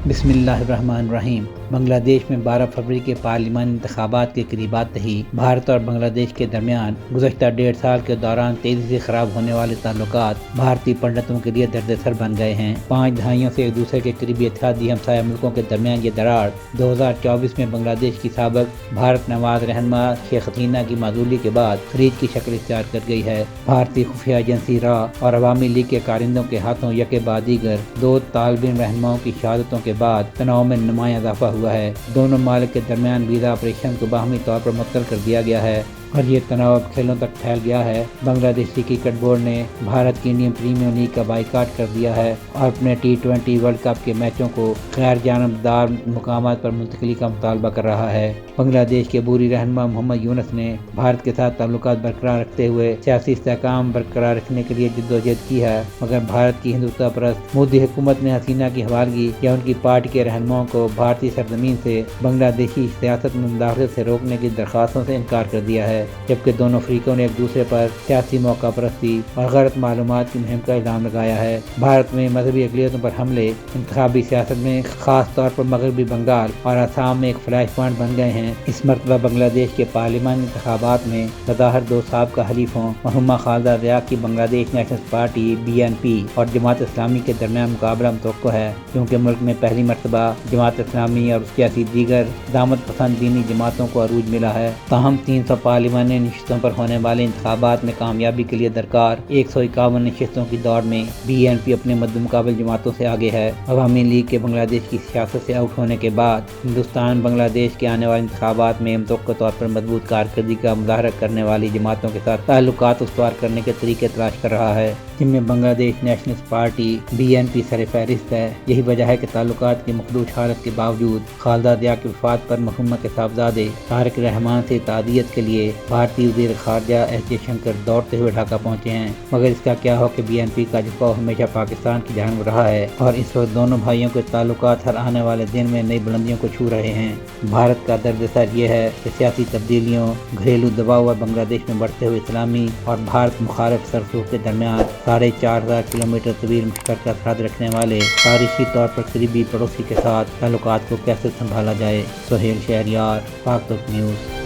بسم اللہ الرحمن الرحیم۔ بنگلہ دیش میں 12 فروری کے پارلیمانی انتخابات کے قریب آتے ہی بھارت اور بنگلہ دیش کے درمیان گزشتہ 1.5 سال کے دوران تیزی سے خراب ہونے والے تعلقات بھارتی پنڈتوں کے لیے درد سر بن گئے ہیں۔ 5 دہائیوں سے ایک دوسرے کے قریبی اتحادی ہمسایہ ملکوں کے درمیان یہ دراڑ 2024 میں بنگلہ دیش کی سابق بھارت نواز رہنما شیخ حسینہ کی معزولی کے بعد خلیج کی شکل اختیار کر گئی ہے۔ بھارتی خفیہ ایجنسی را اور عوامی لیگ کے کارندوں کے ہاتھوں یکے بعد دیگر 2 طالب علم رہنماؤں کی شہادتوں کے بعد تناؤ میں نمایاں اضافہ ہوا ہے۔ دونوں ممالک کے درمیان ویزا آپریشن کو باہمی طور پر معطل کر دیا گیا ہے اور یہ تناؤ اب کھیلوں تک پھیل گیا ہے۔ بنگلہ دیشی کرکٹ بورڈ نے بھارت کی انڈین پریمیئر لیگ کا بائیکاٹ کر دیا ہے اور اپنے T20 ورلڈ کپ کے میچوں کو غیر جانبدار مقامات پر منتقلی کا مطالبہ کر رہا ہے۔ بنگلہ دیش کے عبوری رہنما محمد یونس نے بھارت کے ساتھ تعلقات برقرار رکھتے ہوئے سیاسی استحکام برقرار رکھنے کے لیے جدوجہد کی ہے، مگر بھارت کی ہندوتوا پرست مودی حکومت نے حسینہ کی حوالگی یا ان کی پارٹی کے رہنماؤں کو بھارتی سرزمین سے بنگلہ دیشی سیاست میں مداخلت سے روکنے کی درخواستوں سے انکار کر دیا ہے، جبکہ دونوں فریقوں نے ایک دوسرے پر سیاسی موقع پرستی اور غلط معلومات کی مہم کا الزام لگایا ہے۔ بھارت میں مذہبی اقلیتوں پر حملے انتخابی سیاست میں خاص طور پر مغربی بنگال اور آسام میں ایک فلیش پوائنٹ بن گئے ہیں۔ اس مرتبہ بنگلہ دیش کے پارلیمانی انتخابات میں بظاہر 2 سابقہ حلیفوں محمد خالدہ ضیاء کی بنگلہ دیش نیشنل پارٹی BNP اور جماعت اسلامی کے درمیان مقابلہ متوقع ہے، کیونکہ ملک میں پہلی مرتبہ جماعت اسلامی اور اس کی ایسی دیگر دامت پسند دینی جماعتوں کو عروج ملا ہے۔ تاہم 300 پارلیمانی نشستوں پر ہونے والے انتخابات میں کامیابی کے لیے درکار 151 نشستوں کی دوڑ میں BNP اپنے مدمقابل جماعتوں سے آگے ہے۔ عوامی لیگ کے بنگلہ دیش کی سیاست سے آؤٹ ہونے کے بعد ہندوستان بنگلہ دیش کے آنے والے انتخابات میں متوقع طور پر مضبوط کارکردگی کا مظاہرہ کرنے والی جماعتوں کے ساتھ تعلقات استوار کرنے کے طریقے تلاش کر رہا ہے، جن میں بنگلہ دیش نیشنلسٹ پارٹی BNP سر فہرست ہے۔ یہی وجہ ہے کہ تعلقات کی مخدوش حالت کے باوجود خالدہ ضیاء کی وفات پر مرحومہ کے صاحبزادے طارق رحمان سے تعزیت کے لیے بھارتی وزیر خارجہ ایس جے شنکر دوڑتے ہوئے ڈھاکہ پہنچے ہیں، مگر اس کا کیا ہو کہ BNP کا جھکاؤ ہمیشہ پاکستان کی جانب رہا ہے اور اس وقت دونوں بھائیوں کے تعلقات ہر آنے والے دن میں نئی بلندیوں کو چھو رہے ہیں۔ بھارت کا درد سر یہ ہے کہ سیاسی تبدیلیوں، گھریلو دباؤ اور بنگلہ دیش میں بڑھتے ہوئے اسلامی اور بھارت مخالف سرسوخ کے درمیان 4500 کلومیٹر طویل مشترکہ سرحد رکھنے والے تاریخی طور پر قریبی پڑوسی کے ساتھ تعلقات کو کیسے سنبھالا جائے۔ سہیل شہریار، پاک تخت نیوز۔